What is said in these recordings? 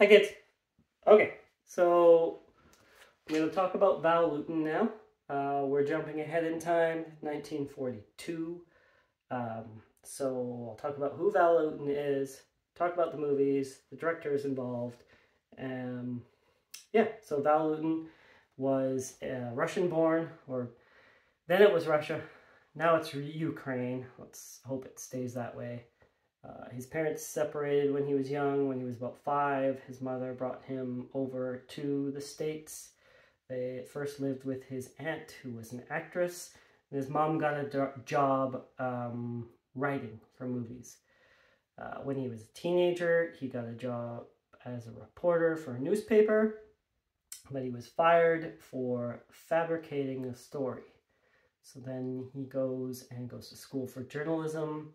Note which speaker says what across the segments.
Speaker 1: Hi kids. Okay, so I'm going to talk about Val Lewton now. We're jumping ahead in time, 1942. So I'll talk about who Val Lewton is, talk about the movies, the directors involved. So Val Lewton was Russian-born, or then it was Russia. Now it's Ukraine. Let's hope it stays that way. His parents separated when he was young, when he was about 5. His mother brought him over to the States. They first lived with his aunt, who was an actress, and his mom got a job writing for movies. When he was a teenager, he got a job as a reporter for a newspaper, but he was fired for fabricating a story. So then he goes to school for journalism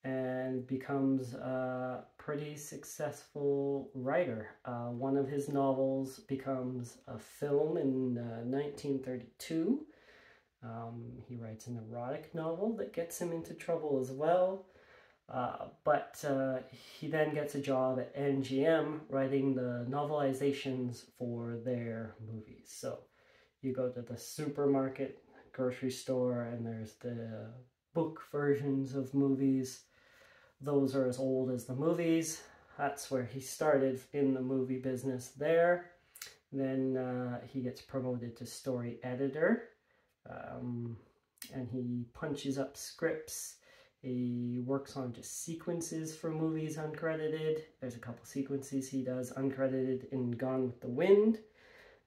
Speaker 1: and becomes a pretty successful writer. One of his novels becomes a film in 1932. He writes an erotic novel that gets him into trouble as well. But he then gets a job at MGM writing the novelizations for their movies. So you go to the supermarket, grocery store, and there's the book versions of movies. Those are as old as the movies. That's where he started in the movie business there. Then he gets promoted to story editor, and he punches up scripts. He works on just sequences for movies uncredited. There's a couple sequences he does uncredited in Gone with the Wind.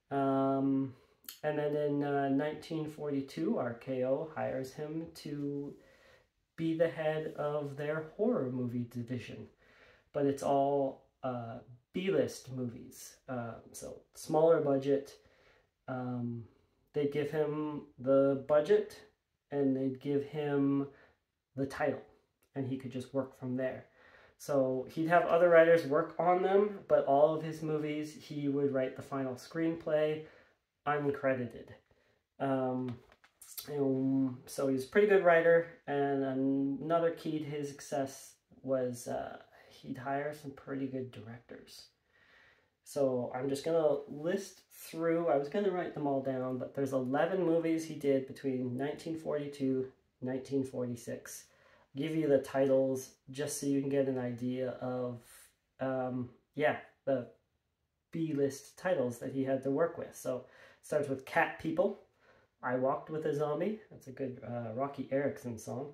Speaker 1: And then in 1942, RKO hires him to be the head of their horror movie division. But it's all B-list movies, so smaller budget. They'd give him the budget and they'd give him the title, and he could just work from there. So he'd have other writers work on them, but all of his movies, he would write the final screenplay uncredited. So he's a pretty good writer, and another key to his success was he'd hire some pretty good directors. So I'm just going to list through, I was going to write them all down, but there's 11 movies he did between 1942 and 1946. I'll give you the titles just so you can get an idea of, the B-list titles that he had to work with. So it starts with Cat People, I Walked with a Zombie. That's a good Rocky Erickson song.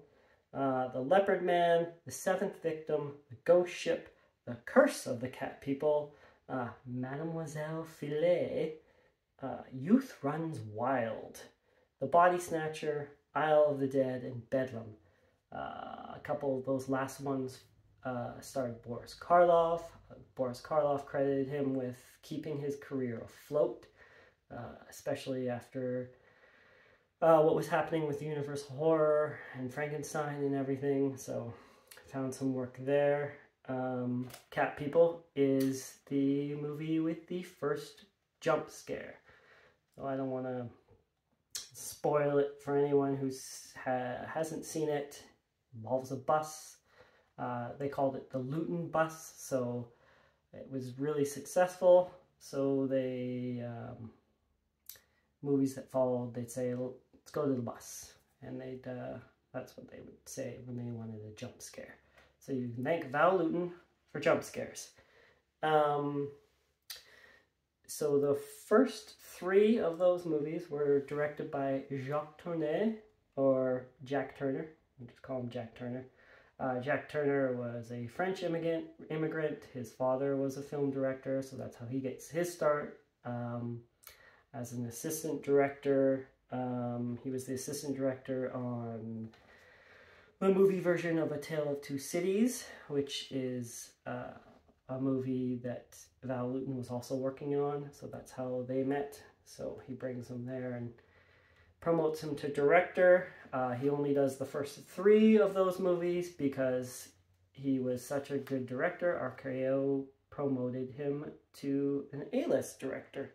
Speaker 1: The Leopard Man, The Seventh Victim, The Ghost Ship, The Curse of the Cat People, Mademoiselle Filet, Youth Runs Wild, The Body Snatcher, Isle of the Dead, and Bedlam. A couple of those last ones starred Boris Karloff. Boris Karloff credited him with keeping his career afloat, especially after what was happening with Universal Horror and Frankenstein and everything, so I found some work there. Cat People is the movie with the first jump scare, so I don't want to spoil it for anyone who hasn't seen it. It involves a bus. They called it the Lewton bus, so it was really successful. So they movies that followed, they'd say, let's go to the bus, and that's what they would say when they wanted a jump scare. So you can thank Val Lewton for jump scares. So the first 3 of those movies were directed by Jacques Tourneur, or Jack Turner. I'll just call him Jack Turner. Jack Turner was a French immigrant. His father was a film director, so that's how he gets his start. As an assistant director, he was the assistant director on the movie version of A Tale of Two Cities, which is a movie that Val Lewton was also working on, so that's how they met. So he brings him there and promotes him to director. He only does the first 3 of those movies because he was such a good director. RKO promoted him to an A-list director.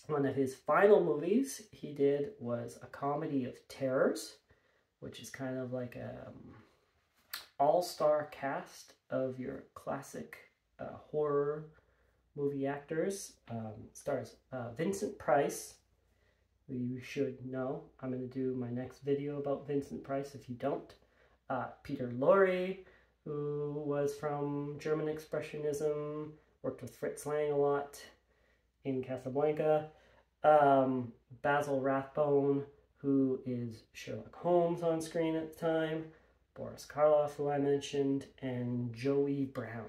Speaker 1: One of his final movies he did was a comedy of terrors, which is kind of like a all-star cast of your classic horror movie actors. Stars Vincent Price, who you should know. I'm going to do my next video about Vincent Price if you don't. Peter Lorre, who was from German Expressionism, worked with Fritz Lang a lot in Casablanca. Basil Rathbone, who is Sherlock Holmes on screen at the time. Boris Karloff, who I mentioned, and Joey Brown.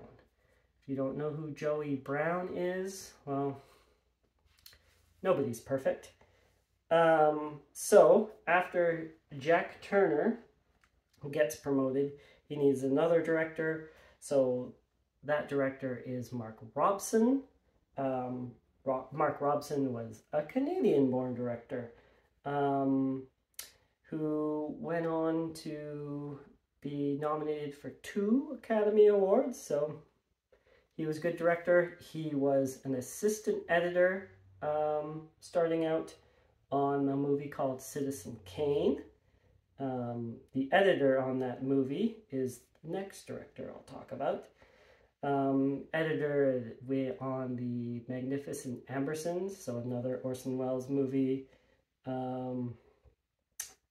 Speaker 1: If you don't know who Joey Brown is, well, nobody's perfect. So after Jack Turner gets promoted, he needs another director. So that director is Mark Robson. Mark Robson was a Canadian-born director who went on to be nominated for 2 Academy Awards. So he was a good director. He was an assistant editor starting out on a movie called Citizen Kane. The editor on that movie is the next director I'll talk about. Editor on The Magnificent Ambersons, so another Orson Welles movie.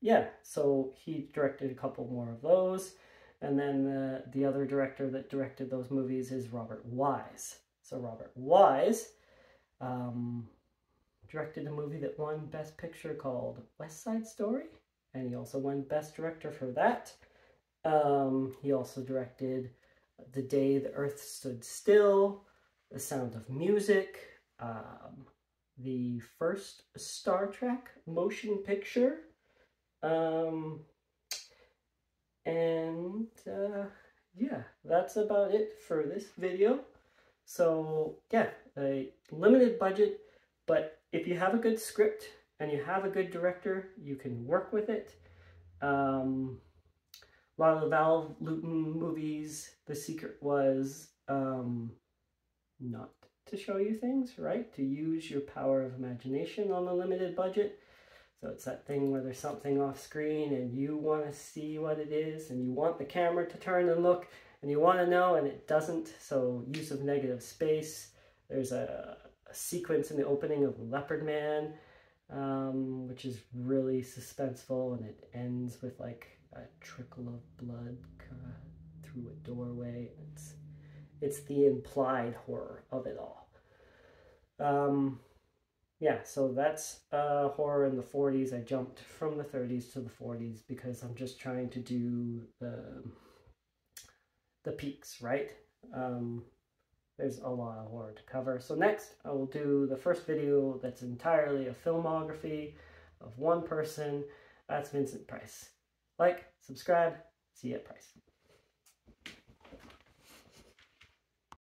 Speaker 1: Yeah, so he directed a couple more of those. And then the other director that directed those movies is Robert Wise. So Robert Wise directed a movie that won Best Picture called West Side Story. And he also won Best Director for that. He also directed The Day the Earth Stood Still, The Sound of Music, the first Star Trek motion picture, yeah, that's about it for this video. So yeah, a limited budget, but if you have a good script and you have a good director, you can work with it. A lot of the Val Lewton movies, the secret was not to show you things, right? To use your power of imagination on a limited budget. So it's that thing where there's something off screen and you want to see what it is and you want the camera to turn and look and you want to know and it doesn't. So use of negative space. There's a sequence in the opening of Leopard Man, which is really suspenseful, and it ends with like a trickle of blood through a doorway. It's the implied horror of it all. Yeah, so that's horror in the 40s. I jumped from the 30s to the 40s because I'm just trying to do the peaks, right? There's a lot of horror to cover. So next, I will do the first video that's entirely a filmography of one person. That's Vincent Price. Like, subscribe, see you at Price.